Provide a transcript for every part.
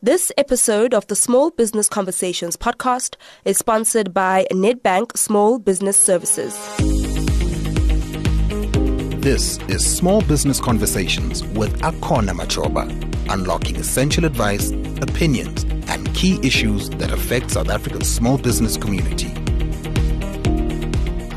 This episode of the Small Business Conversations podcast is sponsored by Nedbank Small Business Services. This is Small Business Conversations with Akona Machoba, unlocking essential advice, opinions, and key issues that affect South Africa's small business community.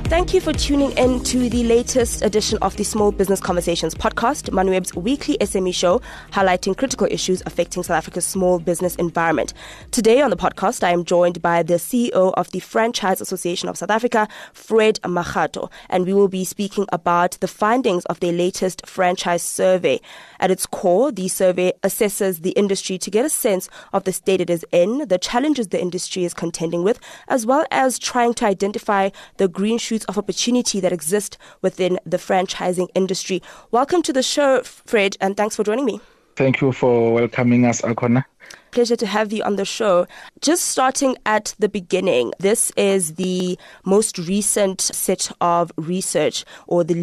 Thank you for tuning in to the latest edition of the Small Business Conversations podcast, Moneyweb's weekly SME show highlighting critical issues affecting South Africa's small business environment. Today on the podcast, I am joined by the CEO of the Franchise Association of South Africa, Fred Makgato, and we will be speaking about the findings of their latest franchise survey. At its core, the survey assesses the industry to get a sense of the state it is in, the challenges the industry is contending with, as well as trying to identify the green shoots of opportunity that exist within the franchising industry. Welcome to the show, Fred, and thanks for joining me. Thank you for welcoming us, Akona. Pleasure to have you on the show. Just starting at the beginning, this is the most recent set of research, or the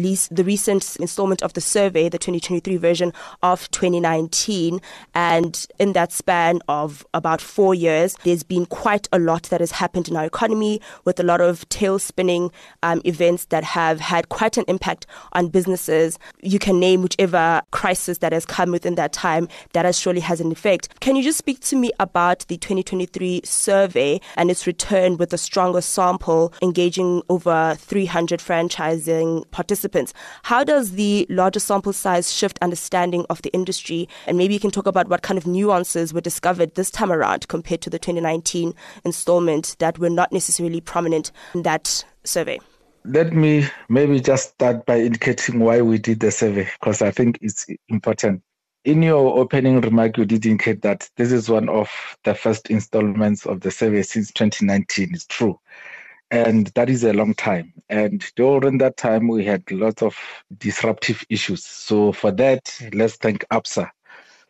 recent installment of the survey, the 2023 version of 2019. And in that span of about 4 years, there's been quite a lot that has happened in our economy, with a lot of tail-spinning events that have had quite an impact on businesses. You can name whichever crisis that has come within that time that has surely has an effect. Can you just speak to me about the 2023 survey and its return with a stronger sample engaging over 300 franchising participants? How does the larger sample size shift understanding of the industry? And maybe you can talk about what kind of nuances were discovered this time around compared to the 2019 installment that were not necessarily prominent in that survey. Let me maybe just start by indicating why we did the survey, because I think it's important. In your opening remark, you did indicate that this is one of the first installments of the survey since 2019. It's true. And that is a long time. And during that time, we had lots of disruptive issues. So for that, let's thank ABSA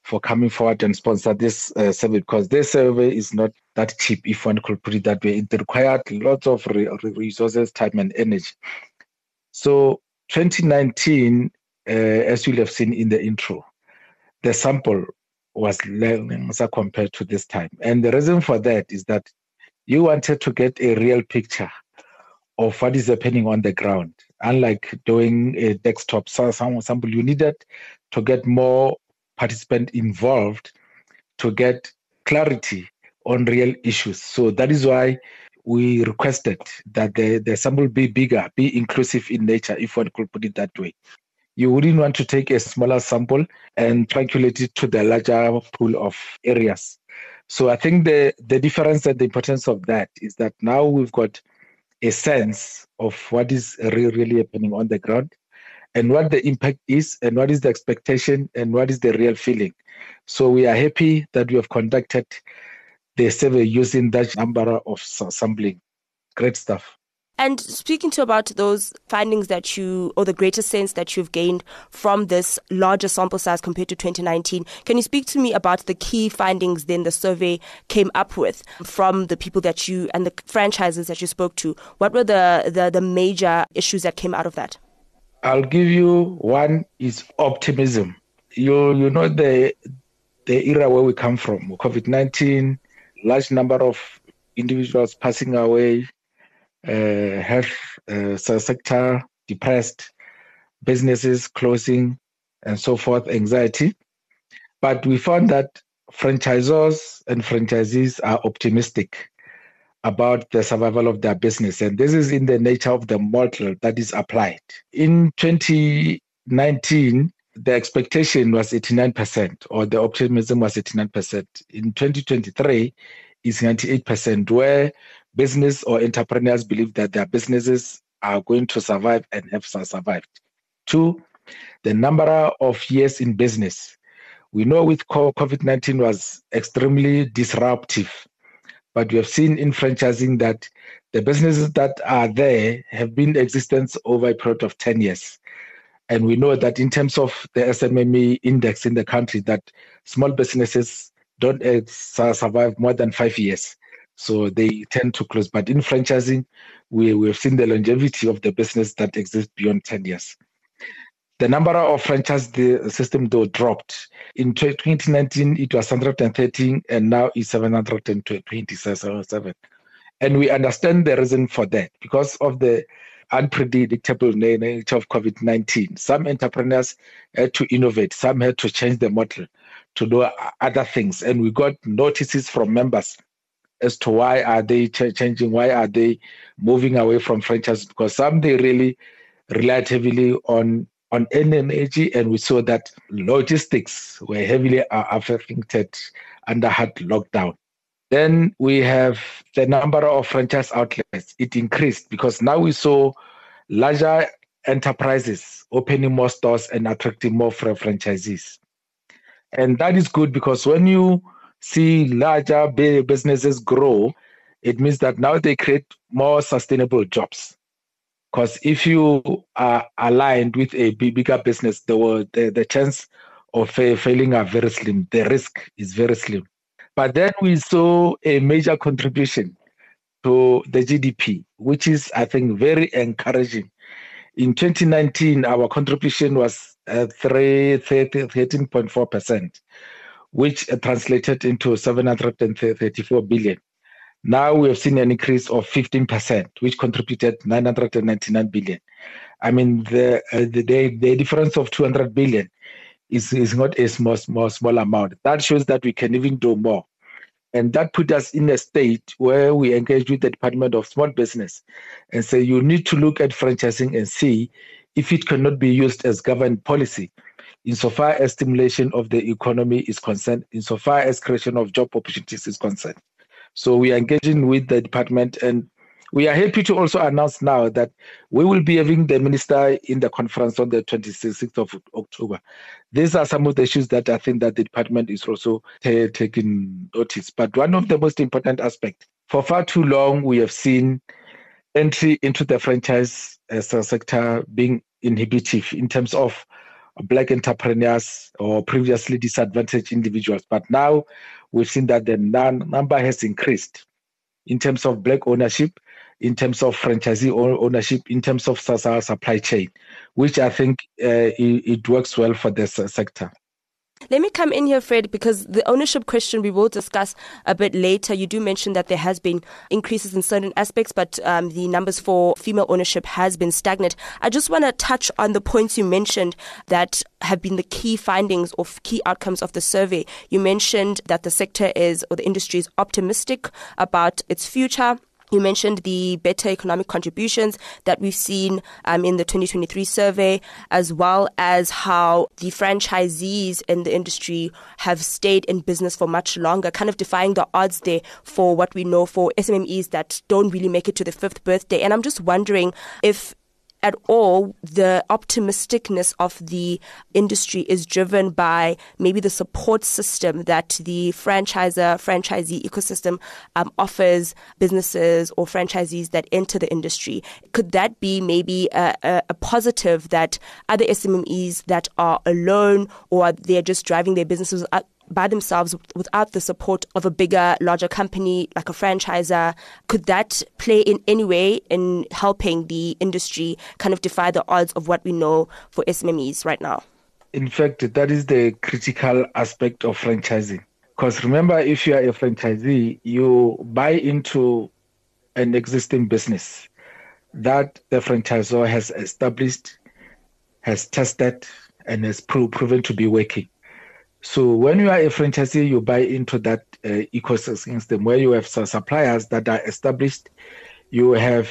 for coming forward and sponsor this survey, because this survey is not that cheap, if one could put it that way. It required lots of resources, time, and energy. So 2019, as you'll have seen in the intro, the sample was lesser compared to this time. And the reason for that is that you wanted to get a real picture of what is happening on the ground. Unlike doing a desktop sample, you needed to get more participants involved to get clarity on real issues. So that is why we requested that the sample be bigger, be inclusive in nature, if one could put it that way. You wouldn't want to take a smaller sample and triangulate it to the larger pool of areas. So I think the difference and the importance of that is that now we've got a sense of what is really happening on the ground and what the impact is and what is the expectation and what is the real feeling. So we are happy that we have conducted the survey using that number of sampling. Great stuff. And speaking to about those findings that or the greater sense that you've gained from this larger sample size compared to 2019, can you speak to me about the key findings then the survey came up with from the people that you and the franchises that you spoke to? What were the major issues that came out of that? I'll give you one is optimism. You know the era where we come from, COVID-19, large number of individuals passing away, health sector depressed, businesses closing, and so forth, anxiety. But we found that franchisors and franchisees are optimistic about the survival of their business. And this is in the nature of the model that is applied. In 2019, the expectation was 89%, or the optimism was 89%. In 2023, it's 98%, where business or entrepreneurs believe that their businesses are going to survive and have survived. 2, the number of years in business. We know with COVID-19 was extremely disruptive, but we have seen in franchising that the businesses that are there have been in existence over a period of 10 years. And we know that in terms of the SMME index in the country, that small businesses don't survive more than 5 years. So they tend to close. But in franchising, we've seen the longevity of the business that exists beyond 10 years. the number of franchise the system though dropped. In 2019, it was 113, and now it's 727. And we understand the reason for that because of the unpredictable nature of COVID-19. Some entrepreneurs had to innovate, some had to change the model to do other things. And we got notices from members as to why are they changing, why are they moving away from franchise, because some they really relied heavily on energy, and we saw that logistics were heavily affected under hard lockdown. Then we have the number of franchise outlets. It increased because now we saw larger enterprises opening more stores and attracting more franchisees. And that is good because when you see larger businesses grow, it means that now they create more sustainable jobs. Because if you are aligned with a bigger business, the chance of failing are very slim. The risk is very slim. But then we saw a major contribution to the GDP, which is, I think, very encouraging. In 2019, our contribution was 13.4%, which translated into 734 billion. Now we have seen an increase of 15%, which contributed 999 billion. I mean, the difference of 200 billion is not a small amount. That shows that we can even do more. And that put us in a state where we engage with the Department of Small Business and say, you need to look at franchising and see if it cannot be used as government policy insofar as stimulation of the economy is concerned, insofar as creation of job opportunities is concerned. So we are engaging with the department, and we are happy to also announce now that we will be having the minister in the conference on the 26th of October. These are some of the issues that I think that the department is also taking notice. But one of the most important aspects, for far too long, we have seen entry into the franchise sector being inhibitive in terms of Black entrepreneurs or previously disadvantaged individuals. But now we've seen that the number has increased in terms of Black ownership, in terms of franchisee ownership, in terms of supply chain, which I think it works well for this sector. Let me come in here, Fred, because the ownership question we will discuss a bit later. You do mention that there has been increases in certain aspects, but the numbers for female ownership has been stagnant. I just want to touch on the points you mentioned that have been the key findings or key outcomes of the survey. You mentioned that the sector or the industry is optimistic about its future. You mentioned the better economic contributions that we've seen in the 2023 survey, as well as how the franchisees in the industry have stayed in business for much longer, kind of defying the odds there for what we know for SMMEs that don't really make it to their fifth birthday. And I'm just wondering if at all the optimisticness of the industry is driven by maybe the support system that the franchisee ecosystem offers businesses or franchisees that enter the industry. Could that be maybe a positive that other SMMEs that are alone or they're just driving their businesses by themselves without the support of a bigger, larger company like a franchisor, could that play in any way in helping the industry kind of defy the odds of what we know for SMMEs right now? In fact, that is the critical aspect of franchising. Because remember, if you are a franchisee, you buy into an existing business that the franchisor has established, has tested, and has proven to be working. So when you are a franchisee, you buy into that ecosystem where you have suppliers that are established. You have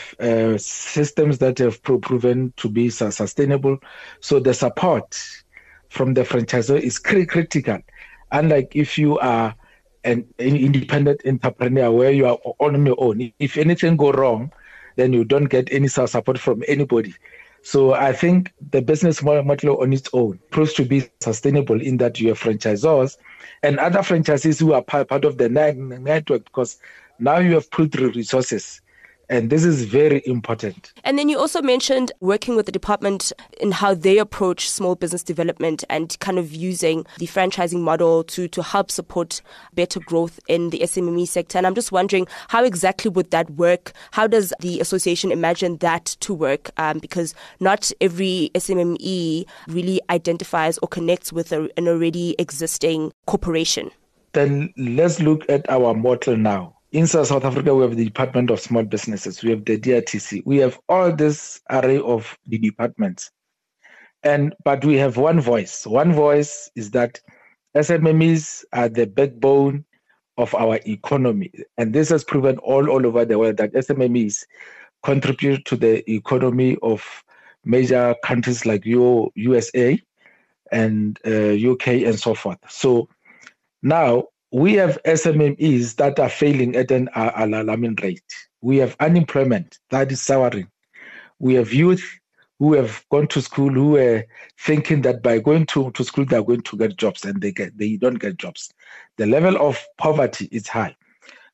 systems that have proven to be sustainable. So the support from the franchisor is critical. Unlike if you are an independent entrepreneur where you are on your own. If anything go wrong, then you don't get any support from anybody. So I think the business model on its own proves to be sustainable in that you have franchisors and other franchisees who are part of the network, because now you have put resources And this is very important. And then you also mentioned working with the department in how they approach small business development and kind of using the franchising model to help support better growth in the SMME sector. And I'm just wondering, how exactly would that work? How does the association imagine that to work? Because not every SMME really identifies or connects with an already existing corporation. Then let's look at our model now. In South Africa, we have the Department of Small Businesses. We have the DRTC. We have all this array of the departments. But we have one voice. One voice is that SMMEs are the backbone of our economy. And this has proven all over the world that SMMEs contribute to the economy of major countries like USA and UK and so forth. So now, we have SMMEs that are failing at an alarming rate. We have unemployment that is soaring. We have youth who have gone to school who are thinking that by going to school they're going to get jobs, and they don't get jobs. The level of poverty is high.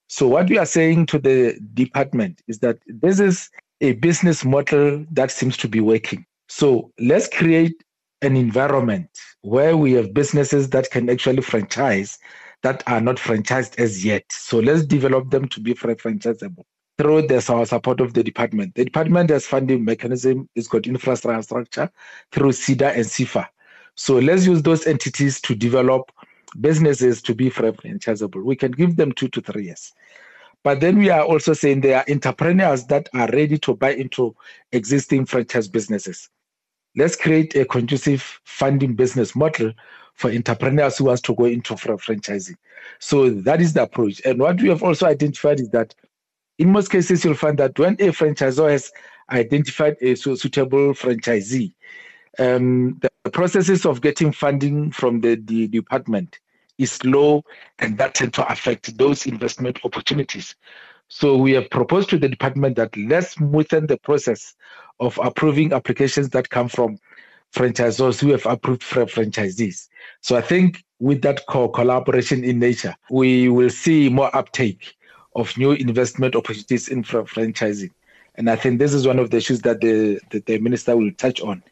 So what we are saying to the department is that this is a business model that seems to be working. So let's create an environment where we have businesses that can actually franchise that are not franchised as yet. So let's develop them to be franchisable through the support of the department. The department has funding mechanism, it's got infrastructure through SIDA and SIFA. So let's use those entities to develop businesses to be franchisable. We can give them 2 to 3 years. But then we are also saying there are entrepreneurs that are ready to buy into existing franchise businesses. Let's create a conducive funding business model for entrepreneurs who want to go into franchising. So that is the approach. And what we have also identified is that in most cases, you'll find that when a franchisor has identified a suitable franchisee, the processes of getting funding from the department is slow, and that tends to affect those investment opportunities. So we have proposed to the department that let's smoothen the process of approving applications that come from franchisors who have approved franchisees. So I think with that collaboration in nature, we will see more uptake of new investment opportunities in franchising. And I think this is one of the issues that the minister will touch on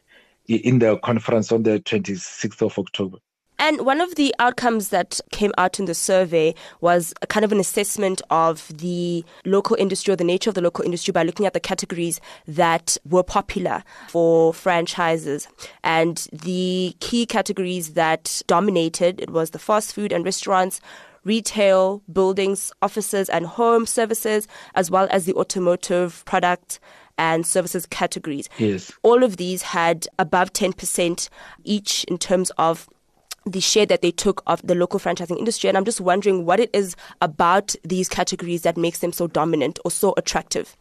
in the conference on the 26th of October. And one of the outcomes that came out in the survey was a kind of an assessment of the local industry or the nature of the local industry by looking at the categories that were popular for franchises. And the key categories that dominated, it was the fast food and restaurants, retail, buildings, offices and home services, as well as the automotive product and services categories. Yes. All of these had above 10% each in terms of the share that they took of the local franchising industry. And I'm just wondering what it is about these categories that makes them so dominant or so attractive.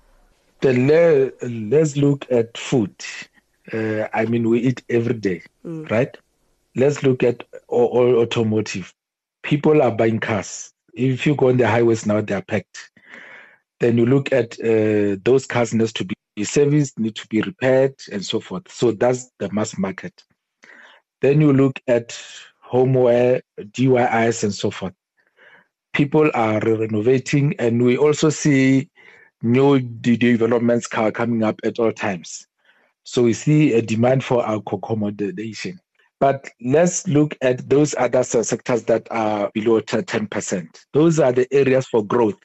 Let's look at food. We eat every day, right? Let's look at all automotive. People are buying cars. If you go on the highways now, they are packed. Then you look at those cars need to be serviced, need to be repaired, and so forth. So that's the mass market. Then you look at homeware, DIYs, and so forth. People are renovating, and we also see new developments coming up at all times. So we see a demand for accommodation. But let's look at those other sectors that are below 10%. Those are the areas for growth.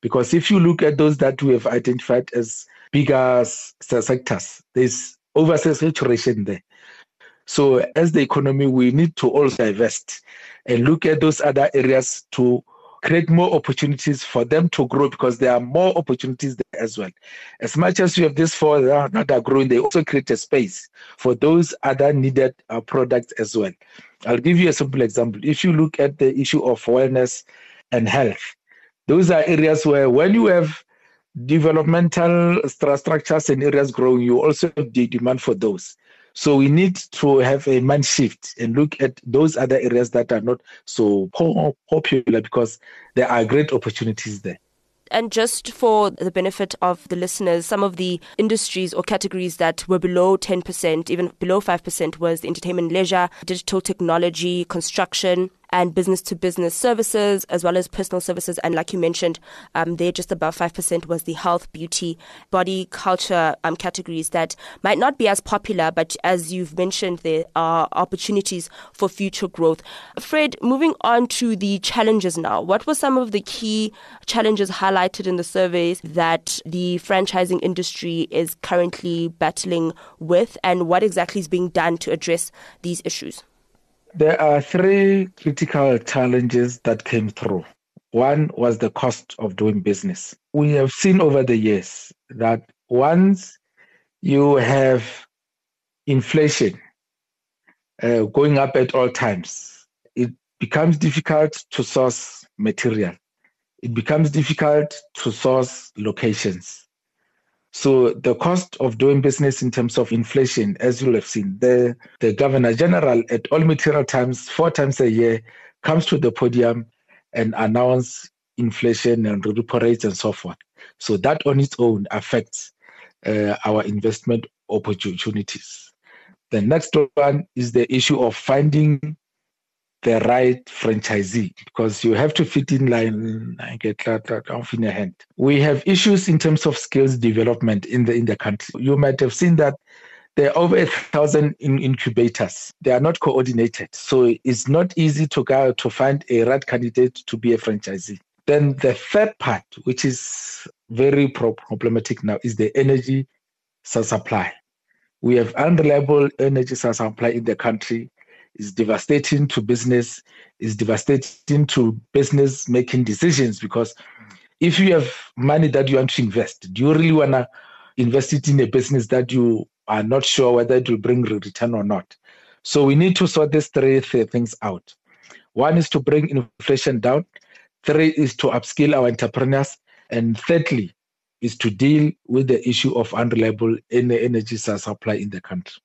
Because if you look at those that we have identified as bigger sectors, there's oversaturation there. So as the economy, we need to also divest and look at those other areas to create more opportunities for them to grow, because there are more opportunities there as well. As much as you have this for that are growing, they also create a space for those other needed products as well. I'll give you a simple example. If you look at the issue of wellness and health, those are areas where when you have developmental structures and areas growing, you also have the demand for those. So we need to have a mind shift and look at those other areas that are not so popular, because there are great opportunities there. And just for the benefit of the listeners, some of the industries or categories that were below 10%, even below 5%, was the entertainment, leisure, digital technology, construction, and business-to-business services, as well as personal services. And like you mentioned, there just above 5% was the health, beauty, body, culture categories that might not be as popular, but as you've mentioned, there are opportunities for future growth. Fred, moving on to the challenges now. What were some of the key challenges highlighted in the surveys that the franchising industry is currently battling with, and what exactly is being done to address these issues? There are three critical challenges that came through. One was the cost of doing business. We have seen over the years that once you have inflation going up at all times, it becomes difficult to source material. It becomes difficult to source locations. So the cost of doing business in terms of inflation, as you'll have seen, the Governor General at all material times, 4 times a year, comes to the podium and announce inflation and repo rates and so forth. So that on its own affects our investment opportunities. The next one is the issue of finding the right franchisee, because you have to fit in line and get that off in your hand. We have issues in terms of skills development in the country. You might have seen that there are over 1,000 incubators. They are not coordinated. So it's not easy to find a right candidate to be a franchisee. Then the third part, which is very problematic now, is the energy supply. We have unreliable energy supply in the country. It's devastating to business. It's devastating to business making decisions, because if you have money that you want to invest, do you really want to invest it in a business that you are not sure whether it will bring return or not? So we need to sort these three things out. One is to bring inflation down. 3 is to upskill our entrepreneurs. And thirdly is to deal with the issue of unreliable energy supply in the country.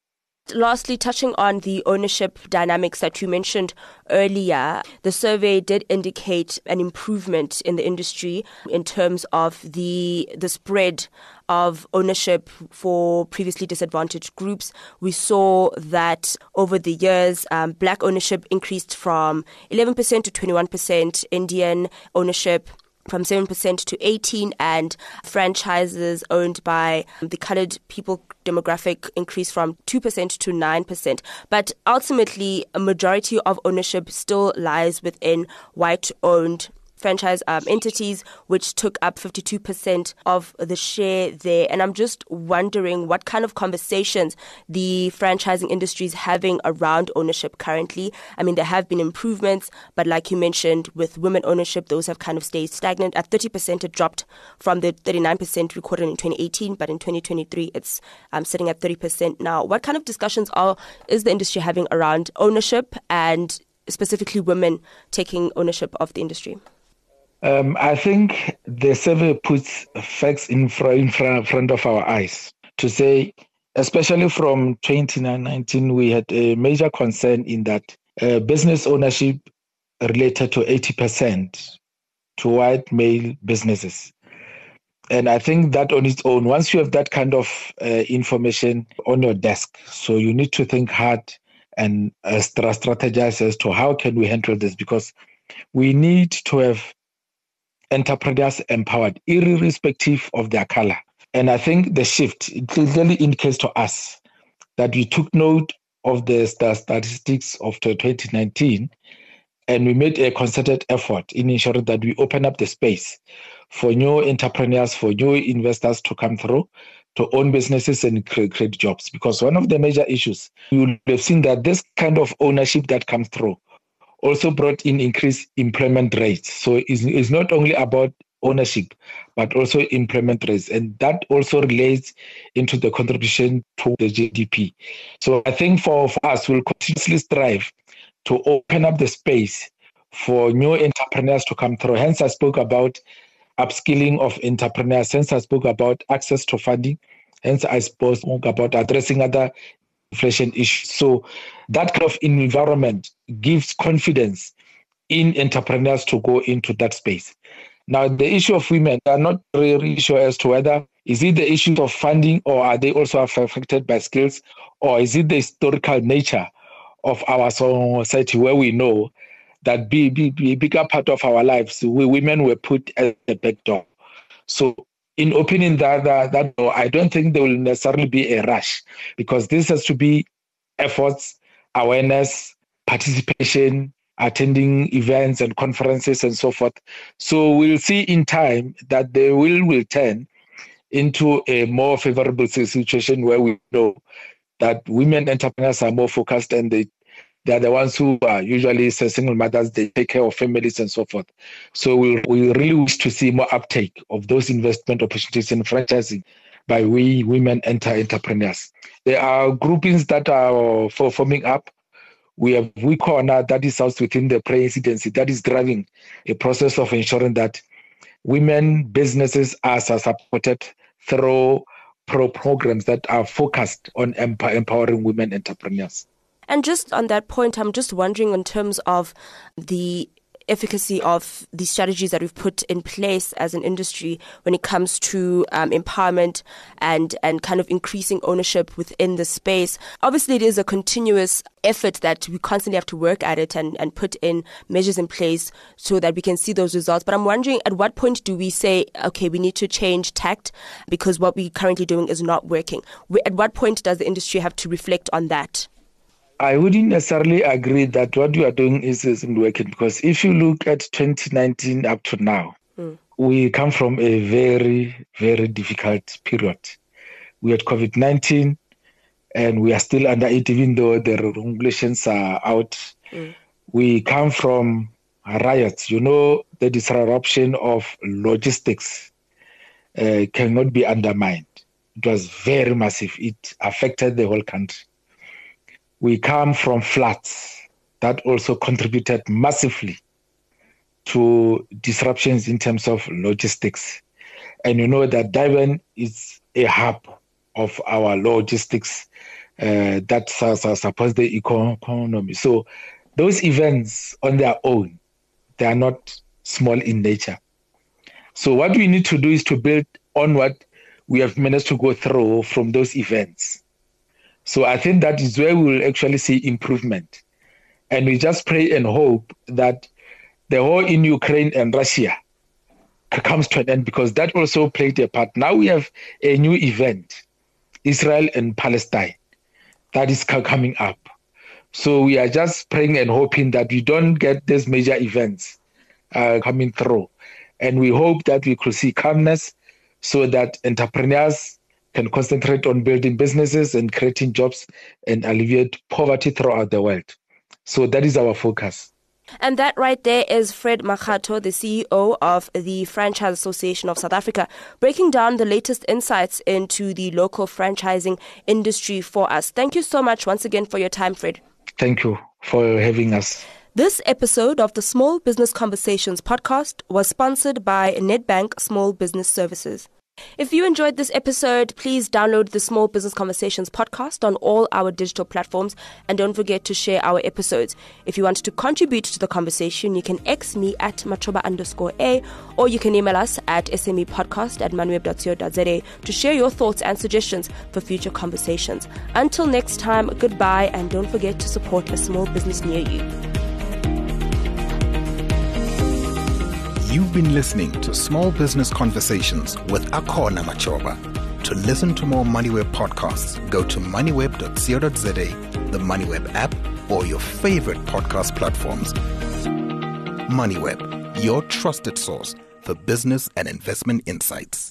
Lastly, touching on the ownership dynamics that you mentioned earlier, the survey did indicate an improvement in the industry in terms of the spread of ownership for previously disadvantaged groups. We saw that over the years, black ownership increased from 11% to 21%, Indian ownership from 7% to 18%, and franchises owned by the coloured people demographic increased from 2% to 9%. But ultimately, a majority of ownership still lies within white-owned franchise entities, which took up 52% of the share there. And I'm just wondering what kind of conversations the franchising industry is having around ownership currently. I mean, there have been improvements, but like you mentioned, with women ownership, those have kind of stayed stagnant. At 30%, it dropped from the 39% recorded in 2018, but in 2023, it's sitting at 30% now. What kind of discussions is the industry having around ownership, and specifically women taking ownership of the industry? I think the survey puts facts in front of our eyes to say, especially from 2019, we had a major concern in that business ownership related to 80% to white male businesses. And I think that on its own, once you have that kind of information on your desk, so you need to think hard and strategize as to how can we handle this, because we need to have entrepreneurs empowered, irrespective of their color. And I think the shift, it clearly indicates to us that we took note of the statistics of 2019, and we made a concerted effort in ensuring that we open up the space for new entrepreneurs, for new investors to come through, to own businesses and create jobs. Because one of the major issues, you'll have seen that this kind of ownership that comes through also brought in increased employment rates. So it's not only about ownership, but also employment rates. And that also relates into the contribution to the GDP. So I think for us, we'll continuously strive to open up the space for new entrepreneurs to come through. Hence, I spoke about upskilling of entrepreneurs. Hence, I spoke about access to funding. Hence, I spoke about addressing other inflation issues. So that kind of environment gives confidence in entrepreneurs to go into that space. Now, the issue of women, I'm not really sure as to whether is it the issue of funding, or are they also affected by skills, or is it the historical nature of our society, where we know that be a bigger part of our lives, women were put at the back door. So in opinion that no, I don't think there will necessarily be a rush, because this has to be efforts, awareness, participation, attending events and conferences and so forth. So we'll see in time that the will turn into a more favorable situation where we know that women entrepreneurs are more focused, and they are the ones who are usually single mothers. They take care of families and so forth. So we really wish to see more uptake of those investment opportunities in franchising by women entrepreneurs. There are groupings that are forming up. We have We Corner, that is housed within the presidency, that is driving a process of ensuring that women businesses are supported through programs that are focused on empowering women entrepreneurs. And just on that point, I'm just wondering in terms of the efficacy of the strategies that we've put in place as an industry when it comes to empowerment and kind of increasing ownership within the space. Obviously, it is a continuous effort that we constantly have to work at it and put in measures in place so that we can see those results. But I'm wondering, at what point do we say, okay, we need to change tact because what we're currently doing is not working? At what point does the industry have to reflect on that? I wouldn't necessarily agree that what you are doing isn't working, because if you look at 2019 up to now, we come from a very, very difficult period. We had COVID-19 and we are still under it, even though the regulations are out. We come from riots. The disruption of logistics cannot be undermined. It was very massive. It affected the whole country. We come from floods that also contributed massively to disruptions in terms of logistics. And that Durban is a hub of our logistics that supports the economy. So those events on their own, they are not small in nature. So what we need to do is to build on what we have managed to go through from those events. So I think that is where we will actually see improvement. And we just pray and hope that the war in Ukraine and Russia comes to an end, because that also played a part. Now we have a new event, Israel and Palestine, that is coming up. So we are just praying and hoping that we don't get these major events coming through. And we hope that we could see calmness so that entrepreneurs can concentrate on building businesses and creating jobs and alleviate poverty throughout the world. So that is our focus. And that right there is Fred Makgato, the CEO of the Franchise Association of South Africa, breaking down the latest insights into the local franchising industry for us. Thank you so much once again for your time, Fred. Thank you for having us. This episode of the Small Business Conversations podcast was sponsored by Nedbank Small Business Services. If you enjoyed this episode, please download the Small Business Conversations podcast on all our digital platforms, and don't forget to share our episodes. If you want to contribute to the conversation, you can X me at machoba_a, or you can email us at smepodcast@moneyweb.co.za to share your thoughts and suggestions for future conversations. Until next time, goodbye, and don't forget to support a small business near you. You've been listening to Small Business Conversations with Akona Machoba. To listen to more Moneyweb podcasts, go to moneyweb.co.za, the Moneyweb app, or your favorite podcast platforms. Moneyweb, your trusted source for business and investment insights.